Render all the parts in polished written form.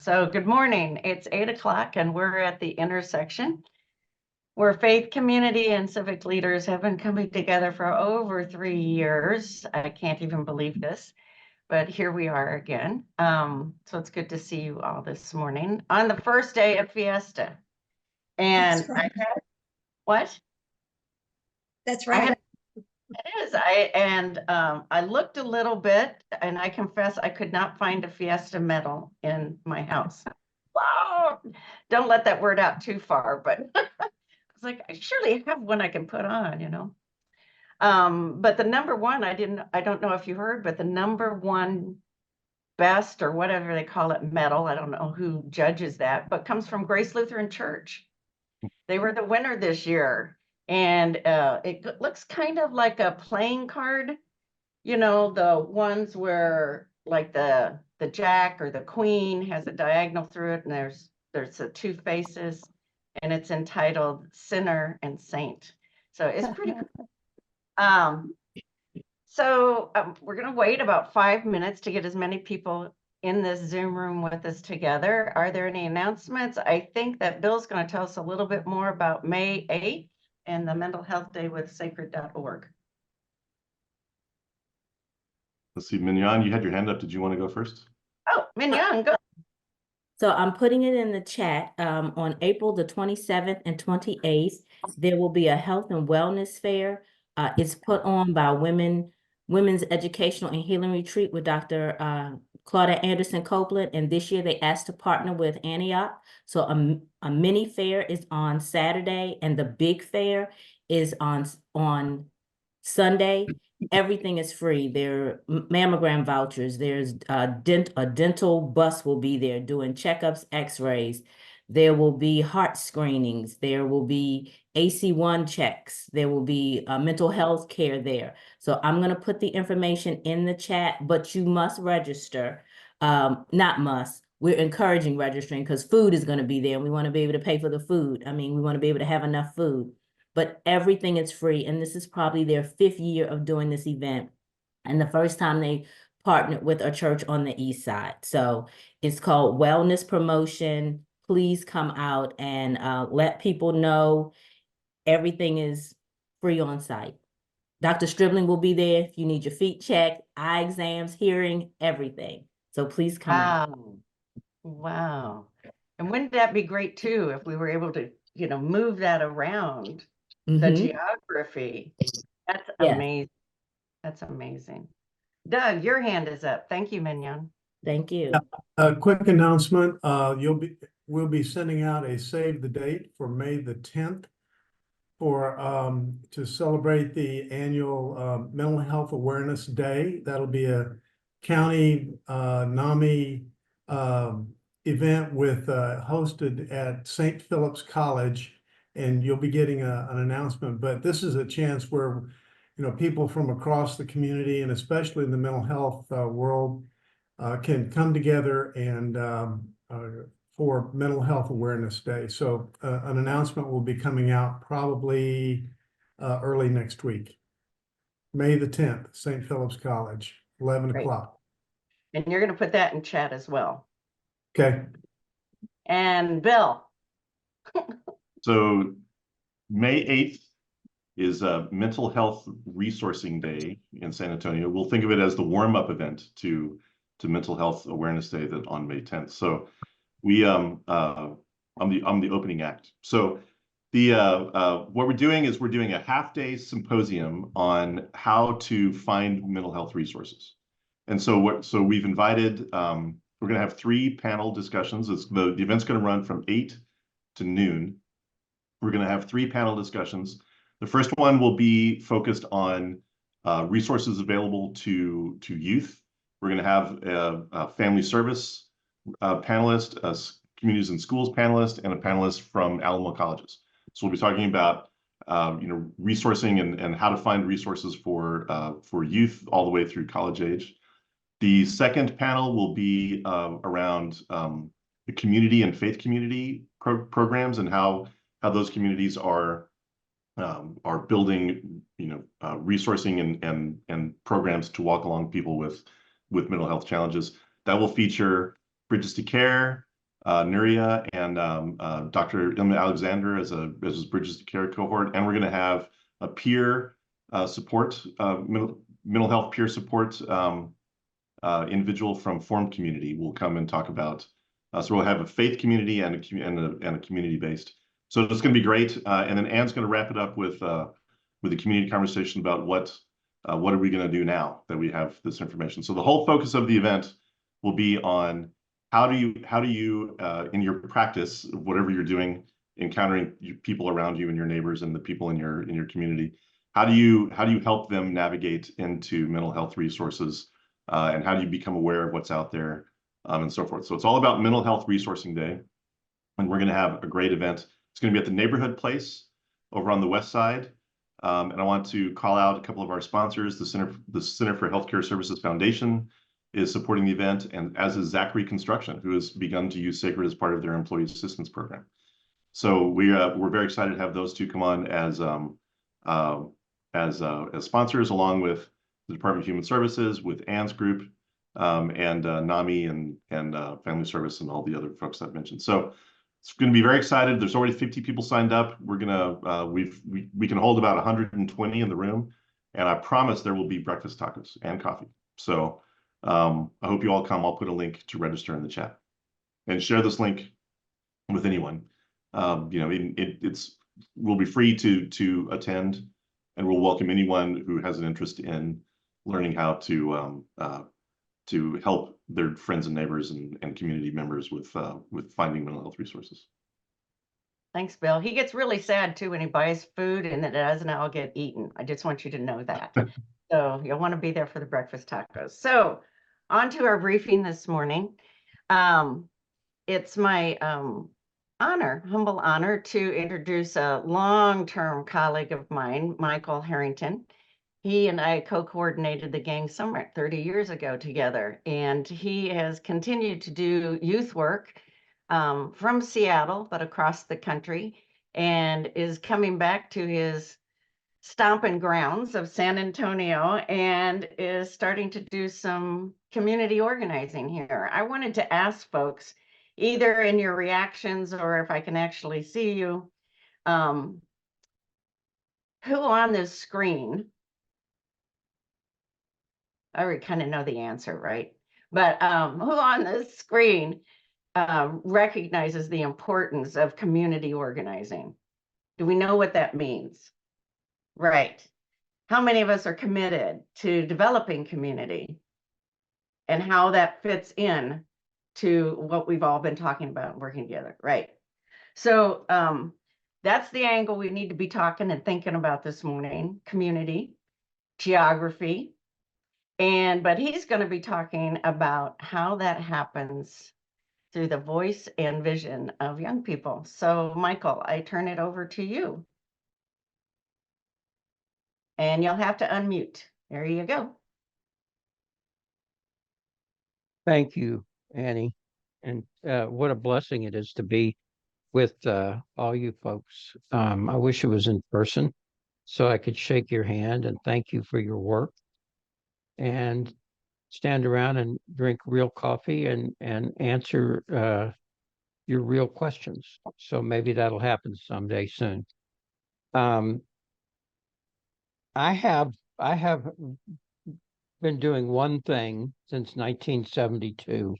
So good morning. It's 8 o'clock and we're at the intersection where faith, community, and civic leaders have been coming together for over 3 years. I can't even believe this, but here we are again. So it's good to see you all this morning on the first day of Fiesta. And That's right. What? That's right. It is. I looked a little bit, and I confess I could not find a Fiesta medal in my house. Wow! Don't let that word out too far, but I was like, I surely have one I can put on, you know. But the number one, I don't know if you heard, but the number one best or whatever they call it medal, I don't know who judges that, but comes from Grace Lutheran Church. They were the winner this year. And it looks kind of like a playing card, you know, the ones where like the jack or the queen has a diagonal through it, and there's the two faces, and it's entitled Sinner and Saint. So it's pretty cool. We're going to wait about 5 minutes to get as many people in this Zoom room with us together. Are there any announcements? I think that Bill's going to tell us a little bit more about May 8th and the Mental Health Day with Sacred.org. Let's see, Mignon, you had your hand up. Did you want to go first? Oh, Mignon, go. So I'm putting it in the chat. On April the 27th and 28th, there will be a health and wellness fair. It's put on by Women's Educational and Healing Retreat with Dr. Claudia Anderson Copeland. And this year they asked to partner with Antioch. So a mini fair is on Saturday and the big fair is on Sunday. Everything is free. There are mammogram vouchers. There's a dental bus will be there doing checkups, x-rays. There will be heart screenings. There will be AC1 checks. There will be mental health care there. So I'm going to put the information in the chat, but you must register. Not must. We're encouraging registering because food is going to be there and we want to be able to pay for the food. I mean, we want to be able to have enough food. But everything is free. And this is probably their 5th year of doing this event. And the first time they partnered with a church on the East Side. So it's called Wellness Promotion. Please come out and let people know everything is free on site. Dr. Stribling will be there if you need your feet checked, eye exams, hearing, everything. So please come out. Wow. And wouldn't that be great too, if we were able to, you know, move that around? The geography. That's amazing. That's amazing. Doug, your hand is up. Thank you, Mignon. Thank you. A quick announcement. We'll be sending out a save the date for May the 10th for to celebrate the annual Mental Health Awareness Day. That'll be a county NAMI event with hosted at St. Philip's College. And you'll be getting an announcement, but this is a chance where, you know, people from across the community and especially in the mental health world can come together and for Mental Health Awareness Day. So an announcement will be coming out probably early next week. May the 10th, St. Philip's College, 11 o'clock. And you're going to put that in chat as well. Okay. And Bill. So May 8th is a Mental Health Resourcing Day in San Antonio. We'll think of it as the warm-up event to Mental Health Awareness Day that on May 10th. So we I'm the opening act. So the what we're doing is we're doing a half-day symposium on how to find mental health resources. And so we've invited we're going to have 3 panel discussions. The event's going to run from 8 to noon. We're going to have 3 panel discussions. The first one will be focused on resources available to youth. We're going to have a family service panelist, a communities and schools panelist, and a panelist from Alamo colleges. So we'll be talking about resourcing and how to find resources for youth all the way through college age. The second panel will be around the community and faith community programs and how those communities are building, resourcing and programs to walk along people with mental health challenges. That will feature Bridges to Care, Nuria and Dr. Ilma Alexander as Bridges to Care cohort, and we're going to have a peer support, mental health peer support individual from Formed Community will come and talk about. So we'll have a faith community and a community based. So it's going to be great. And then Anne's going to wrap it up with a community conversation about what are we going to do now that we have this information. So the whole focus of the event will be on how do you in your practice, whatever you're doing, encountering people around you and your neighbors and the people in your community, how do you help them navigate into mental health resources, and how do you become aware of what's out there, and so forth. So it's all about Mental Health Resourcing Day, and we're going to have a great event. It's going to be at the Neighborhood Place over on the west side. And I want to call out a couple of our sponsors. The Center for Healthcare Services Foundation is supporting the event, and as is Zachary Construction, who has begun to use Sacred as part of their employee assistance program. So we're very excited to have those two come on as sponsors, along with the Department of Human Services, with Anne's group, and NAMI and Family Service and all the other folks I've mentioned. So it's going to be very excited. There's already 50 people signed up. We're gonna we can hold about 120 in the room, and I promise there will be breakfast tacos and coffee. So I hope you all come. I'll put a link to register in the chat, and share this link with anyone. We'll be free to attend, and we'll welcome anyone who has an interest in learning how to help their friends and neighbors and community members with finding mental health resources. Thanks, Bill. He gets really sad too when he buys food and it doesn't all get eaten. I just want you to know that. So you'll want to be there for the breakfast tacos. So on to our briefing this morning. It's my humble honor to introduce a long-term colleague of mine, Michael Harrington. He and I co-coordinated the Gang Summit 30 years ago together, and he has continued to do youth work from Seattle, but across the country, and is coming back to his stomping grounds of San Antonio and is starting to do some community organizing here. I wanted to ask folks, either in your reactions or if I can actually see you, who on this screen, I already kind of know the answer, right? But who on this screen recognizes the importance of community organizing? Do we know what that means? Right. How many of us are committed to developing community and how that fits in to what we've all been talking about, working together, right? So that's the angle we need to be talking and thinking about this morning: community, geography, but he's going to be talking about how that happens through the voice and vision of young people. So Michael, I turn it over to you. And you'll have to unmute. There you go. Thank you, Annie. And what a blessing it is to be with all you folks. I wish it was in person so I could shake your hand and thank you for your work and stand around and drink real coffee and answer your real questions. So maybe that'll happen someday soon. I have been doing one thing since 1972,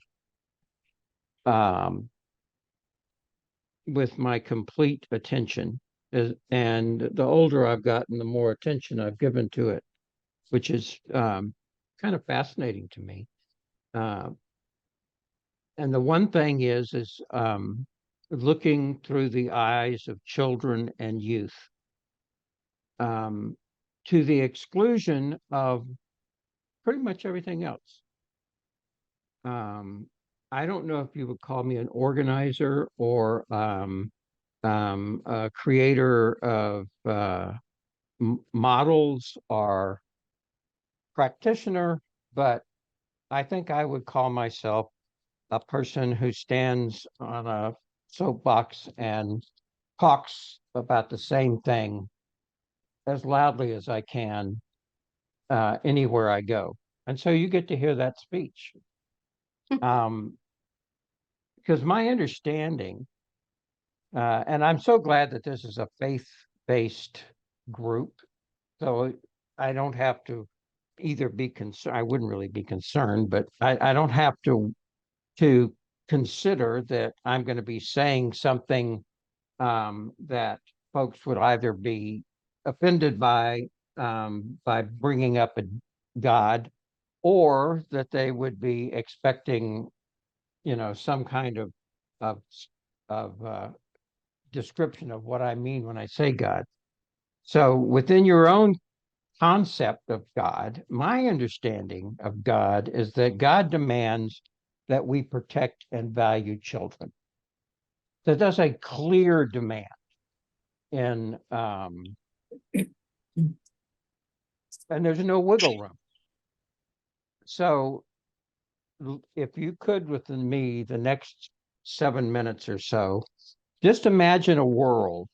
with my complete attention. And the older I've gotten, the more attention I've given to it, which is kind of fascinating to me. And the one thing is looking through the eyes of children and youth, to the exclusion of pretty much everything else. I don't know if you would call me an organizer or a creator of models or practitioner, but I think I would call myself a person who stands on a soapbox and talks about the same thing as loudly as I can anywhere I go. And so you get to hear that speech. because my understanding, and I'm so glad that this is a faith-based group, so I don't have to either be concerned, I wouldn't really be concerned, but I don't have to consider that I'm going to be saying something that folks would either be offended by bringing up a God, or that they would be expecting, some kind of description of what I mean when I say God. So within your own concept of God, my understanding of God is that God demands that we protect and value children. So that's a clear demand. And there's no wiggle room. So if you could, within me, the next 7 minutes or so, just imagine a world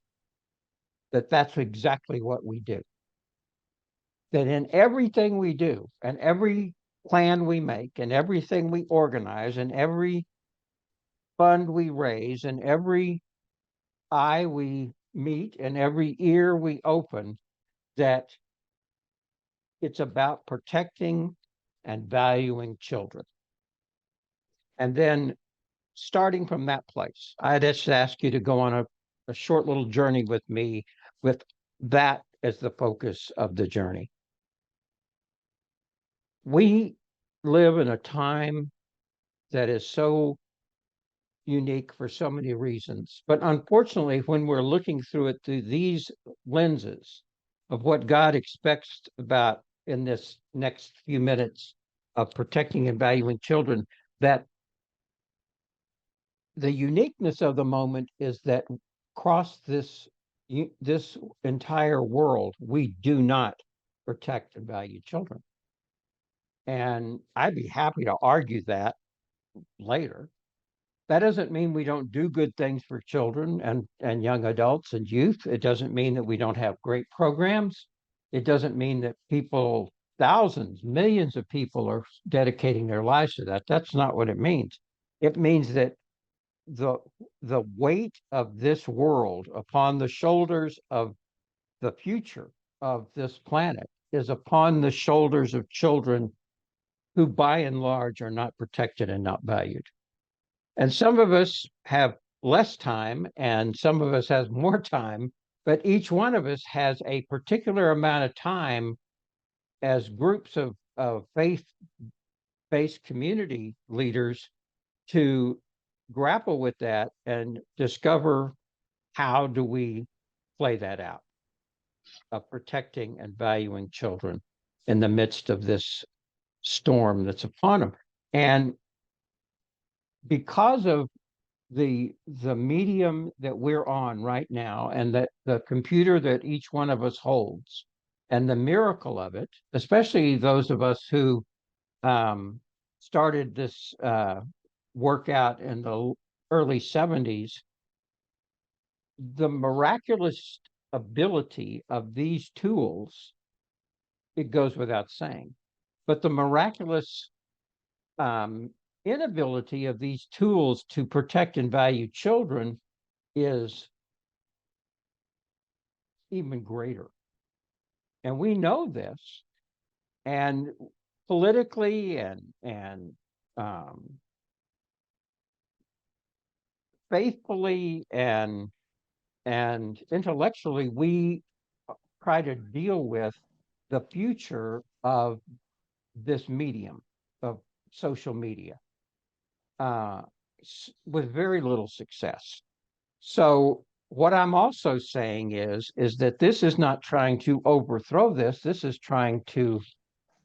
that's exactly what we do. That in everything we do, and every plan we make, and everything we organize, and every fund we raise, and every eye we meet, and every ear we open, that it's about protecting and valuing children. And then starting from that place, I just ask you to go on a short little journey with me, with that as the focus of the journey. We live in a time that is so unique for so many reasons. But unfortunately, when we're looking through it through these lenses of what God expects about in this next few minutes of protecting and valuing children, that the uniqueness of the moment is that across this entire world, we do not protect and value children. And I'd be happy to argue that later. That doesn't mean we don't do good things for children and young adults and youth. It doesn't mean that we don't have great programs. It doesn't mean that people, thousands, millions of people are dedicating their lives to that. That's not what it means. It means that the weight of this world upon the shoulders of the future of this planet is upon the shoulders of children who by and large are not protected and not valued. And some of us have less time and some of us has more time, but each one of us has a particular amount of time as groups of faith-based community leaders to grapple with that and discover how do we play that out of protecting and valuing children in the midst of this storm that's upon them. And because of the medium that we're on right now, and that the computer that each one of us holds, and the miracle of it, especially those of us who started this workout in the early 70s, the miraculous ability of these tools, it goes without saying, but the miraculous inability of these tools to protect and value children is even greater. And we know this, and politically and faithfully and intellectually, we try to deal with the future of this medium of social media with very little success. So what I'm also saying is that this is not trying to overthrow this. This is trying to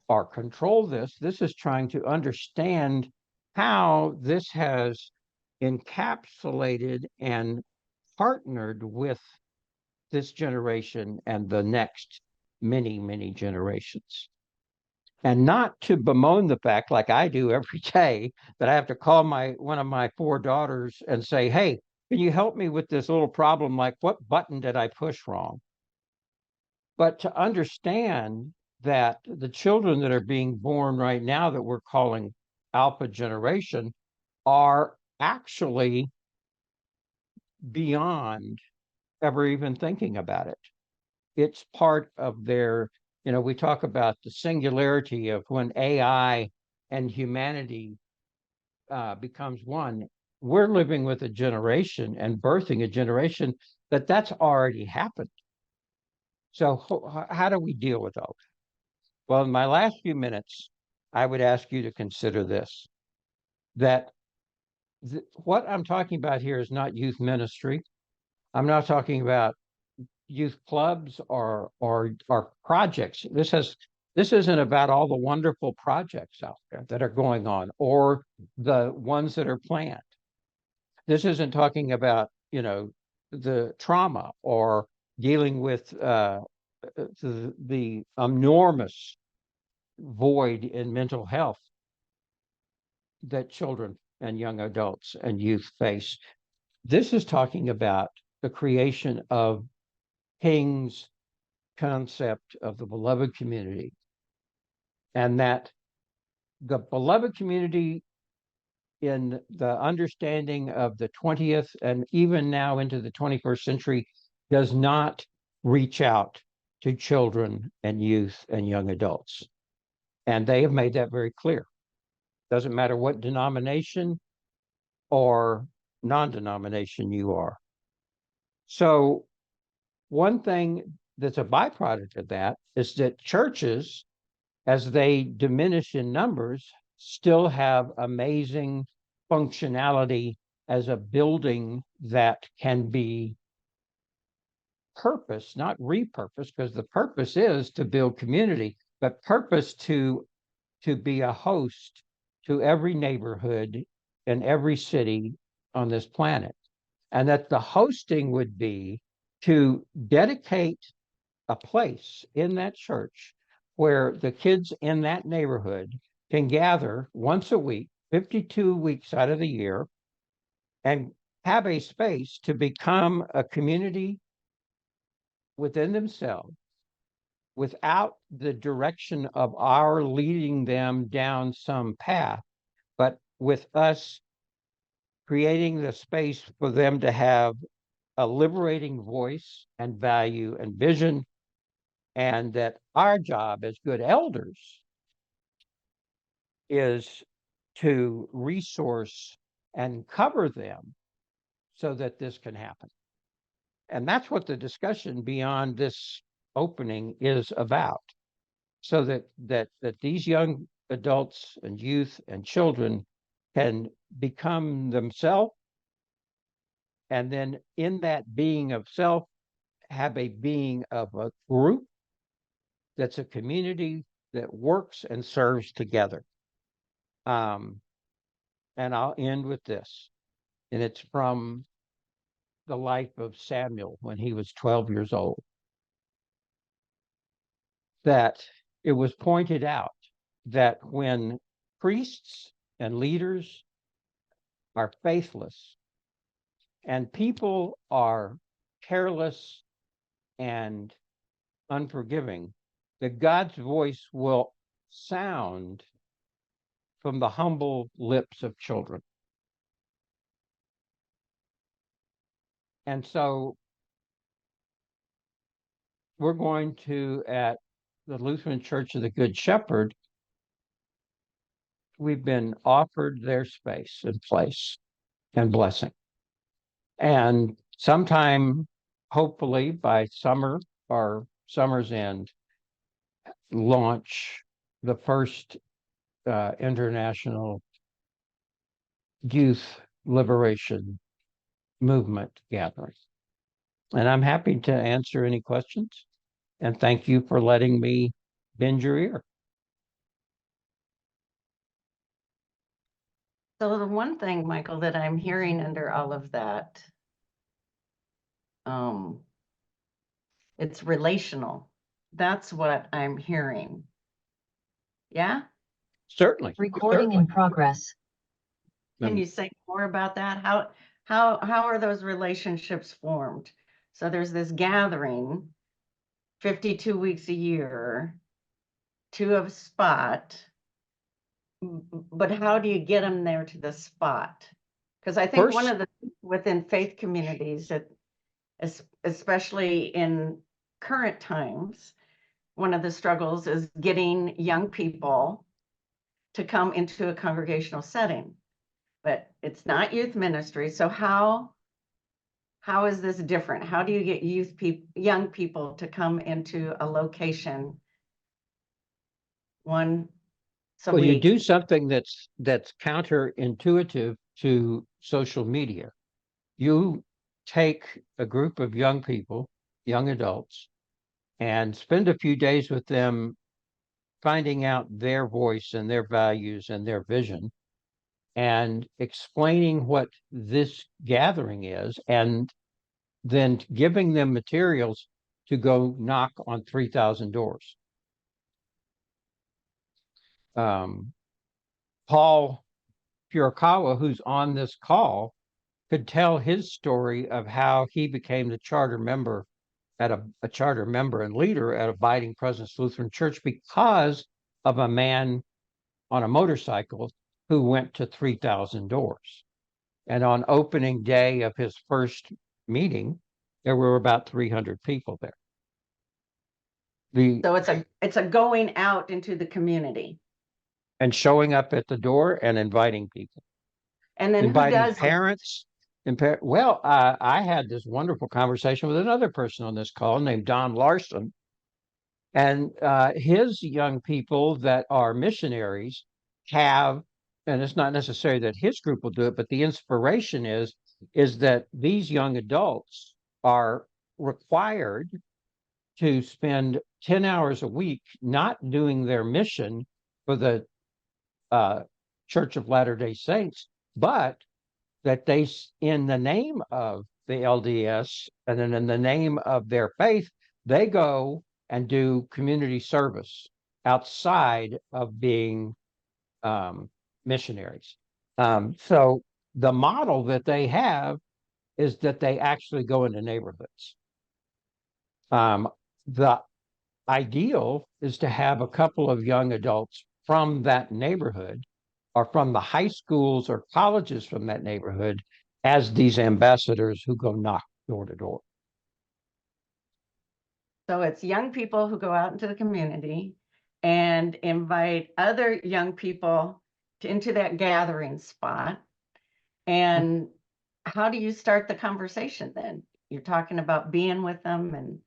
or control this. This is trying to understand how this has encapsulated and partnered with this generation and the next many, many generations. And not to bemoan the fact, like I do every day, that I have to call one of my 4 daughters and say, hey, can you help me with this little problem? Like, what button did I push wrong? But to understand that the children that are being born right now that we're calling alpha generation are actually beyond ever even thinking about it. It's part of their, we talk about the singularity of when AI and humanity becomes one. We're living with a generation and birthing a generation that's already happened. So how do we deal with all that? Well, in my last few minutes, I would ask you to consider this, that what I'm talking about here is not youth ministry. I'm not talking about youth clubs or projects. This isn't about all the wonderful projects out there that are going on or the ones that are planned. This isn't talking about, the trauma or dealing with the enormous void in mental health that children and young adults and youth face. This is talking about the creation of King's concept of the beloved community, and that the beloved community in the understanding of the 20th and even now into the 21st century does not reach out to children and youth and young adults. And they have made that very clear. Doesn't matter what denomination or non-denomination you are. So one thing that's a byproduct of that is that churches, as they diminish in numbers, still have amazing functionality as a building that can be purpose, not repurposed, because the purpose is to build community, but purpose to be a host to every neighborhood and every city on this planet. And that the hosting would be to dedicate a place in that church where the kids in that neighborhood can gather once a week, 52 weeks out of the year, and have a space to become a community within themselves without the direction of our leading them down some path, but with us creating the space for them to have a liberating voice and value and vision, and that our job as good elders is to resource and cover them so that this can happen. And that's what the discussion beyond this opening is about. So that these young adults and youth and children can become themselves, and then in that being of self, have a being of a group that's a community that works and serves together. And I'll end with this, and it's from the life of Samuel when he was 12 years old, that it was pointed out that when priests and leaders are faithless and people are careless and unforgiving, that God's voice will sound from the humble lips of children. And so we're going to, at the Lutheran Church of the Good Shepherd, we've been offered their space and place and blessing. And sometime, hopefully by summer or summer's end, launch the first international youth liberation movement gathering. And I'm happy to answer any questions. And thank you for letting me bend your ear. So the one thing, Michael, that I'm hearing under all of that, it's relational. That's what I'm hearing. Yeah? Certainly. Recording in progress. Can you say more about that? How are those relationships formed? So there's this gathering, 52 weeks a year, to a spot, but how do you get them there to the spot? Because I think one First- of the, within faith communities, that especially in current times, one of the struggles is getting young people to come into a congregational setting. But it's not youth ministry. So how is this different? How do you get young people to come into a location once a Well, you week? do something that's counterintuitive to social media. You take a group of young people, young adults, and spend a few days with them finding out their voice and their values and their vision and explaining what this gathering is, and then giving them materials to go knock on 3,000 doors. Paul Purikawa, who's on this call, could tell his story of how he became the charter member at a charter member and leader at Abiding Presence Lutheran Church because of a man on a motorcycle who went to 3,000 doors. And on opening day of his first meeting, there were about 300 people there. So it's a going out into the community. And showing up at the door and inviting people. And then who Inviting does it? parents. Well, I had this wonderful conversation with another person on this call named Don Larson. And his young people that are missionaries have, and it's not necessary that his group will do it, but the inspiration is that these young adults are required to spend 10 hours a week not doing their mission for the Church of Latter-day Saints, but that they, in the name of the LDS and then in the name of their faith, they go and do community service outside of being missionaries. So the model that they have is that they actually go into neighborhoods. The ideal is to have a couple of young adults from that neighborhood or from the high schools or colleges from that neighborhood as these ambassadors who go knock door to door. So it's young people who go out into the community and invite other young people into that gathering spot. And how do you start the conversation then? You're talking about being with them, and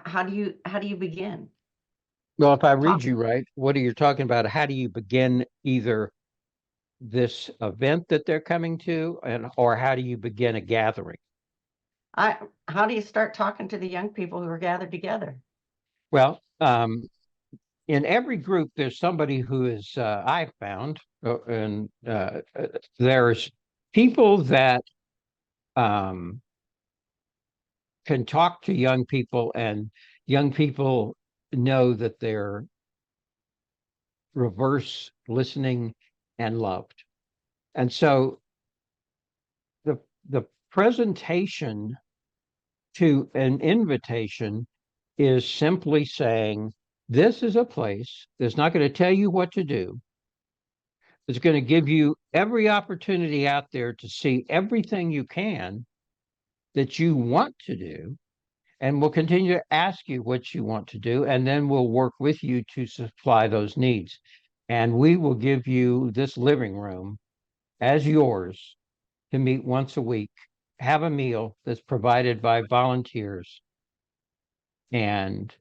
how do you begin? Well, if I read you right, what are you talking about? How do you begin either this event that they're coming to, or how do you begin a gathering? How do you start talking to the young people who are gathered together? Well, in every group, there's somebody who is, I've found, and there's people that can talk to young people, and young people know that they're reverse listening and loved. And so the presentation to an invitation is simply saying, this is a place that's not going to tell you what to do. It's going to give you every opportunity out there to see everything you can that you want to do. And we'll continue to ask you what you want to do, and then we'll work with you to supply those needs. And we will give you this living room as yours to meet once a week, have a meal that's provided by volunteers. And,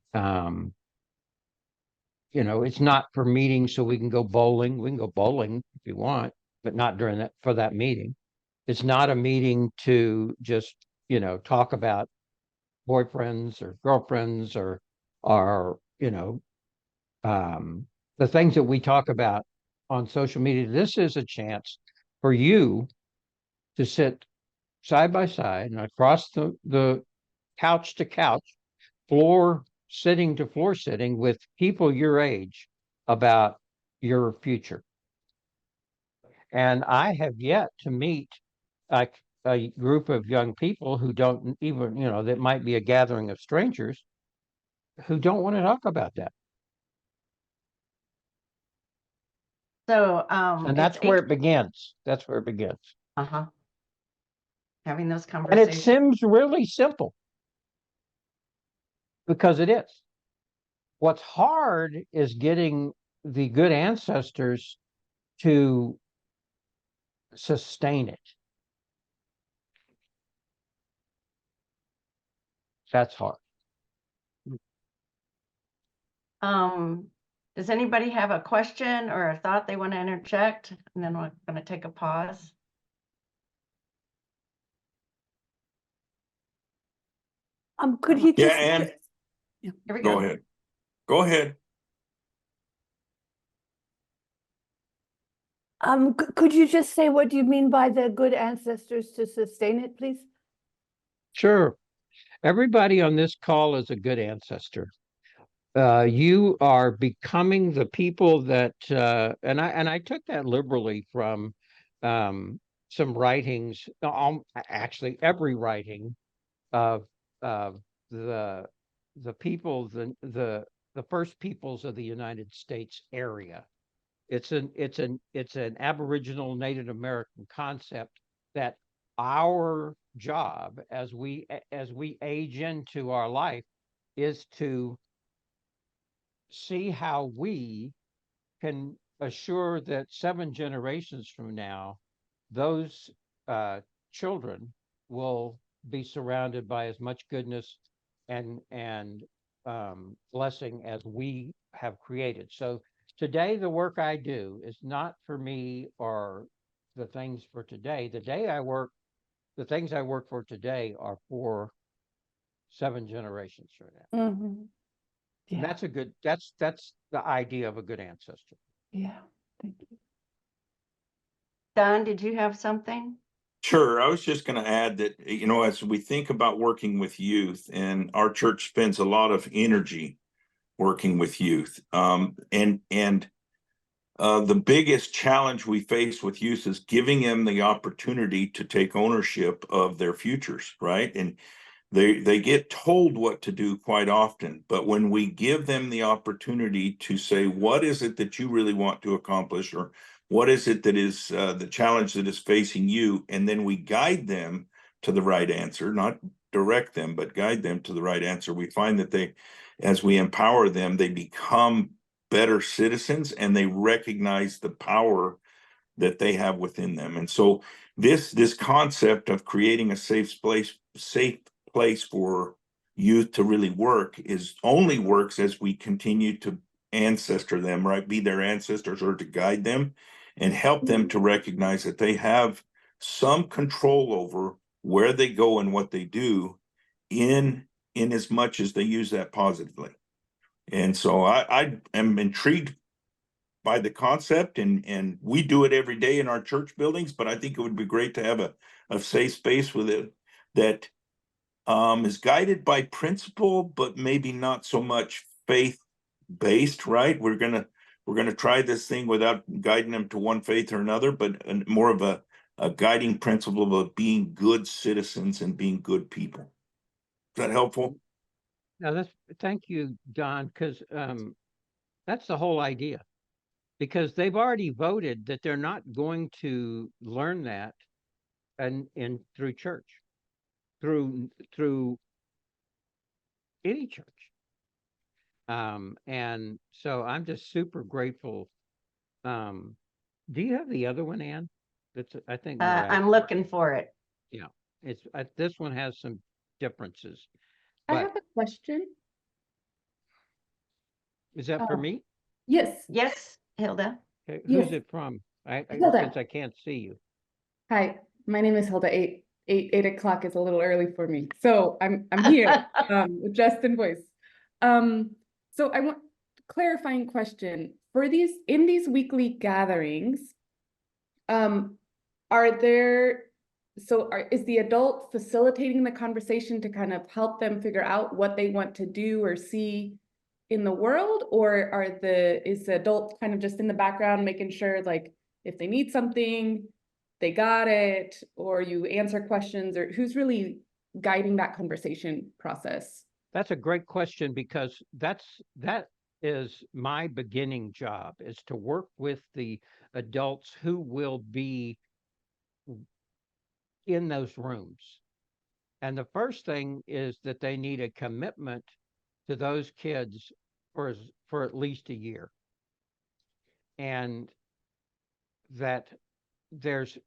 it's not for meetings so we can go bowling. We can go bowling if you want, but not for that meeting. It's not a meeting to just, talk about boyfriends or girlfriends or the things that we talk about on social media. This is a chance for you to sit side by side and across the couch to couch, floor sitting to floor sitting with people your age about your future. And I have yet to meet a group of young people who don't even, that might be a gathering of strangers who don't want to talk about that. So And that's where it begins. That's where it begins. Uh-huh. Having those And it conversations. seems really simple because it is. What's hard is getting the good ancestors to sustain it. That's hard. Does anybody have a question or a thought they want to interject? And then we're going to take a pause. Could he Yeah, just, and Here we go go. ahead. Go ahead. could you just say what you mean by the good ancestors to sustain it, please? Sure. Everybody on this call is a good ancestor. You are becoming the people that, and I took that liberally from some writings, actually every writing of the people, the first peoples of the United States area. It's an Aboriginal Native American concept that our job as we age into our life is to see how we can assure that 7 generations from now, those children will be surrounded by as much goodness and blessing as we have created. So today, the work I do is not for me or the things for today. The things I work for today are for 7 generations from now. Mm-hmm. And Yeah, that's the idea of a good ancestor. yeah, thank you. Don, did you have something? Sure. I was just going to add that, as we think about working with youth, and our church spends a lot of energy working with youth. And the biggest challenge we face with youth is giving them the opportunity to take ownership of their futures, right? And they get told what to do quite often, but when we give them the opportunity to say, what is it that you really want to accomplish, or what is it that is the challenge that is facing you, and then we guide them to the right answer, not direct them, but guide them to the right answer, we find that as we empower them, they become better citizens and they recognize the power that they have within them. And so this concept of creating a safe place for youth to really work only works as we continue to ancestor them, right? Be their ancestors, or to guide them and help them to recognize that they have some control over where they go and what they do, in as much as they use that positively. And so I am intrigued by the concept, and we do it every day in our church buildings, but I think it would be great to have a safe space with it that is guided by principle, but maybe not so much faith based, right? We're gonna try this thing without guiding them to one faith or another, but more of a guiding principle of being good citizens and being good people. Is that helpful? Now thank you, Don, because that's the whole idea. Because they've already voted that they're not going to learn that and through church, through any church. And so I'm just super grateful. Do you have the other one, Ann? That's, I think, more I'm accurate. looking for it. Yeah, it's this one has some differences. I But have a question. is that for Oh. me? Yes. Yes, Hilda? Okay, Yes. who's it from? Hilda. Since I can't see you. Hi, my name is Hilda. Eight o'clock is a little early for me, so I'm here with Justin voice. So I want clarifying question for these weekly gatherings. Is the adult facilitating the conversation to kind of help them figure out what they want to do or see in the world, or is the adult kind of just in the background making sure, like, if they need something, they got it, or you answer questions, or who's really guiding that conversation process? That's a great question, because that is my beginning job, is to work with the adults who will be in those rooms. And the first thing is that they need a commitment to those kids for at least a year. And that there's,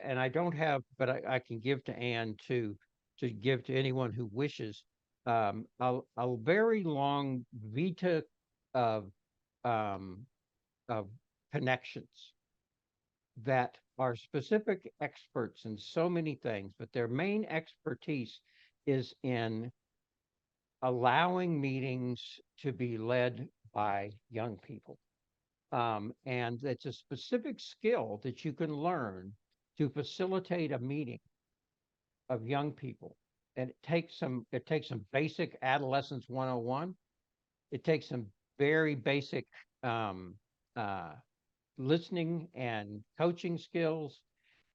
and I don't have, but I can give to Ann to give to anyone who wishes, a very long vita of um, of connections that are specific experts in so many things, but their main expertise is in allowing meetings to be led by young people. And it's a specific skill that you can learn to facilitate a meeting of young people. And it takes some basic adolescence 101. It takes some very basic listening and coaching skills,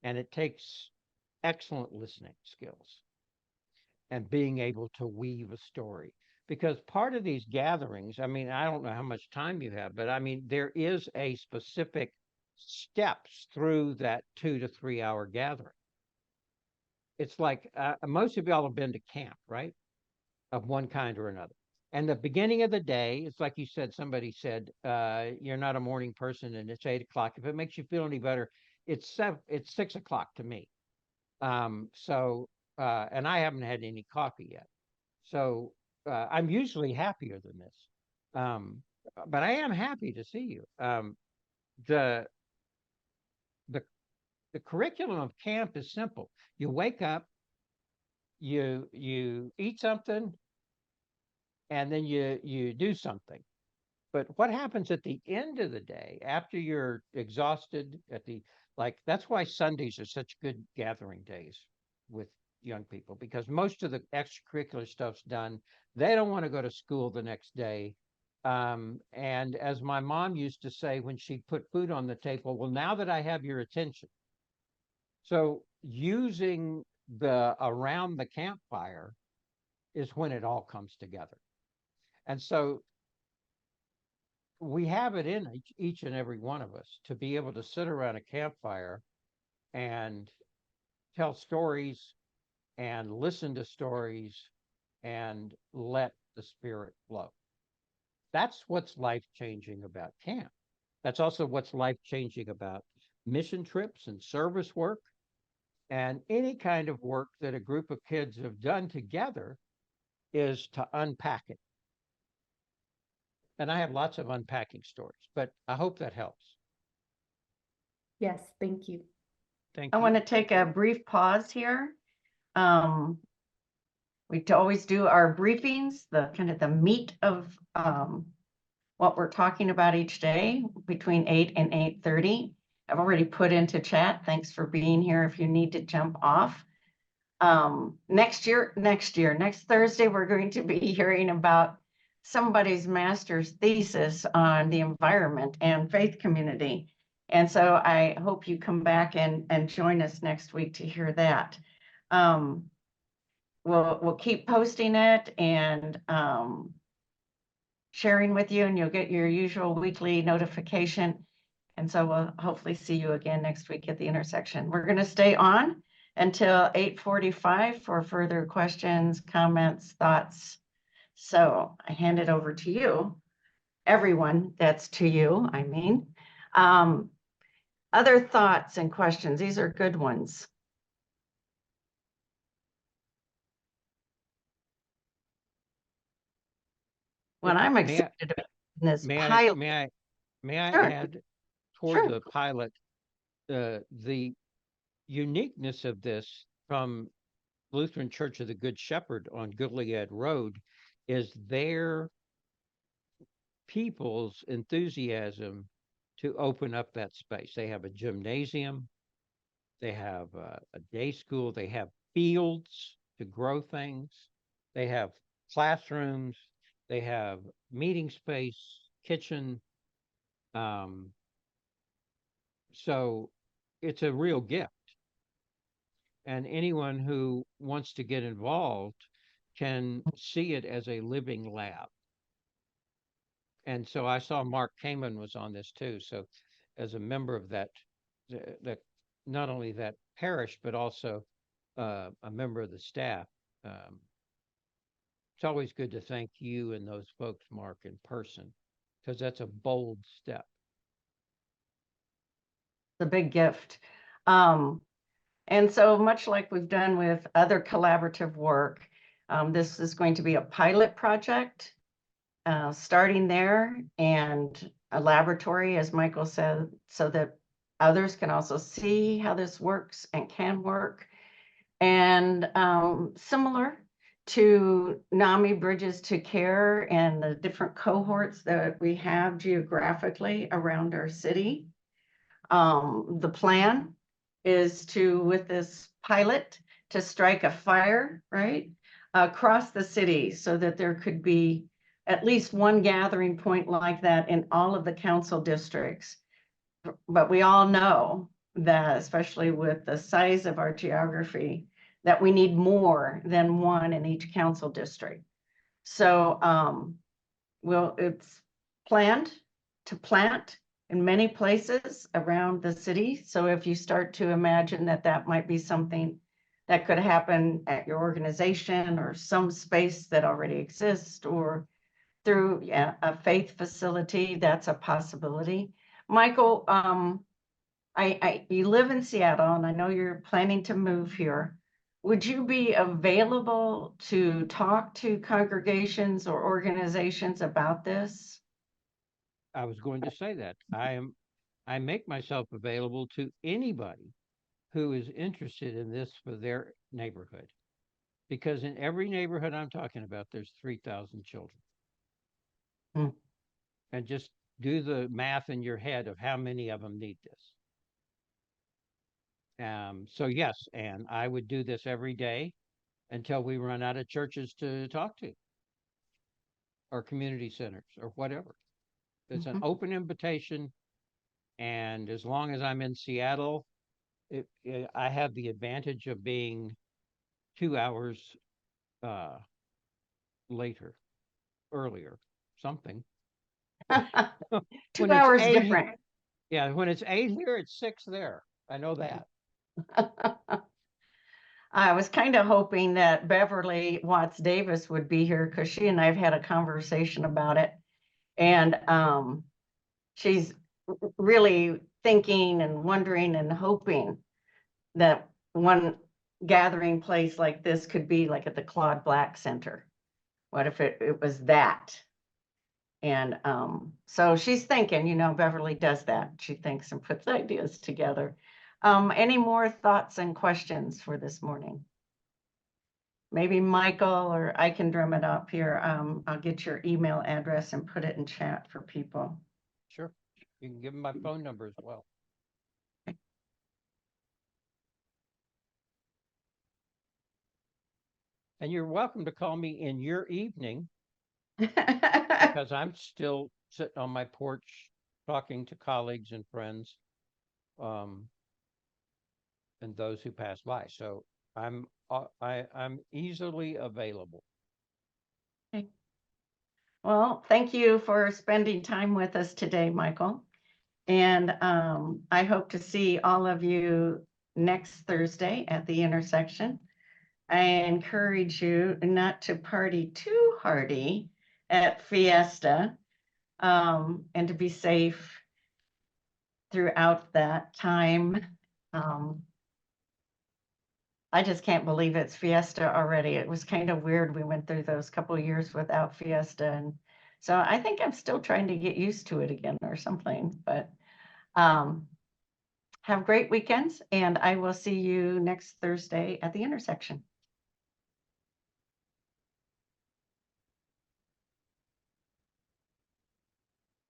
and it takes excellent listening skills and being able to weave a story. Because part of these gatherings, I mean, I don't know how much time you have, but I mean, there is a specific steps through that 2 to 3 hour gathering. It's like most of y'all have been to camp, right? Of one kind or another. And the beginning of the day, it's like you said, somebody said, you're not a morning person and it's 8 o'clock. If it makes you feel any better, it's 6 o'clock to me. And I haven't had any coffee yet. So I'm usually happier than this. But I am happy to see you. The curriculum of camp is simple. You wake up, you eat something, and then you do something. But what happens at the end of the day, after you're exhausted that's why Sundays are such good gathering days with young people, because most of the extracurricular stuff's done. They don't want to go to school the next day. And as my mom used to say when she put food on the table, well, now that I have your attention. So using the around the campfire is when it all comes together. And so we have it in each and every one of us to be able to sit around a campfire and tell stories and listen to stories and let the spirit flow. That's what's life-changing about camp. That's also what's life-changing about mission trips and service work and any kind of work that a group of kids have done together, is to unpack it. And I have lots of unpacking stories, but I hope that helps. Yes, thank you. Thank I you. want to take a brief pause here. We always do our briefings, the kind of the meat of what we're talking about each day between 8 and 8:30. I've already put into chat. Thanks for being here if you need to jump off. Next Thursday, we're going to be hearing about somebody's master's thesis on the environment and faith community. And so I hope you come back and join us next week to hear that. We'll keep posting it and sharing with you, and you'll get your usual weekly notification. And so we'll hopefully see you again next week at the intersection. We're going to stay on until 8:45 for further questions, comments, thoughts. So I hand it over to you, everyone. That's to you, I mean. Other thoughts and questions? These are good ones. What I'm excited about in this pilot. May I Sure. add toward Sure. the pilot, the uniqueness of this from Lutheran Church of the Good Shepherd on Gilead Road is their people's enthusiasm to open up that space. They have a gymnasium, they have a day school, they have fields to grow things, they have classrooms, they have meeting space, kitchen. So it's a real gift. And anyone who wants to get involved can see it as a living lab. And so I saw Mark Kamen was on this too. So as a member of that not only that parish, but also a member of the staff, it's always good to thank you and those folks, Mark, in person, because that's a bold step. It's a big gift. And so much like we've done with other collaborative work, this is going to be a pilot project, starting there, and a laboratory, as Michael said, so that others can also see how this works and can work. And similar to NAMI Bridges to Care and the different cohorts that we have geographically around our city, the plan is to, with this pilot, to strike a fire, right, across the city so that there could be at least one gathering point like that in all of the council districts. But we all know that, especially with the size of our geography, that we need more than one in each council district. So, well, it's planned to plant in many places around the city. So if you start to imagine that that might be something that could happen at your organization or some space that already exists, or through a faith facility, that's a possibility. Michael, you live in Seattle, and I know you're planning to move here. Would you be available to talk to congregations or organizations about this? I was going to say that. I make myself available to anybody who is interested in this for their neighborhood. Because in every neighborhood I'm talking about, there's 3,000 children. Hmm. And just do the math in your head of how many of them need this. So yes, and I would do this every day until we run out of churches to talk to, or community centers, or whatever. It's an open invitation, and as long as I'm in Seattle, I have the advantage of being 2 hours earlier, something. 2 hours different. Yeah, when it's 8 here, it's 6 there. I know that. I was kind of hoping that Beverly Watts Davis would be here, because she and I have had a conversation about it. And she's really thinking and wondering and hoping that one gathering place like this could be like at the Claude Black Center. What if it was that? And so she's thinking, you know, Beverly does that. She thinks and puts ideas together. Any more thoughts and questions for this morning? Maybe Michael or I can drum it up here. I'll get your email address and put it in chat for people. Sure. You can give them my phone number as well. And you're welcome to call me in your evening, because I'm still sitting on my porch talking to colleagues and friends, and those who pass by. So I'm easily available. Okay. Well, thank you for spending time with us today, Michael. And I hope to see all of you next Thursday at the intersection. I encourage you not to party too hardy at Fiesta, and to be safe throughout that time. I just can't believe it's Fiesta already. It was kind of weird. We went through those couple of years without Fiesta. And so I think I'm still trying to get used to it again or something. But have great weekends, and I will see you next Thursday at the intersection.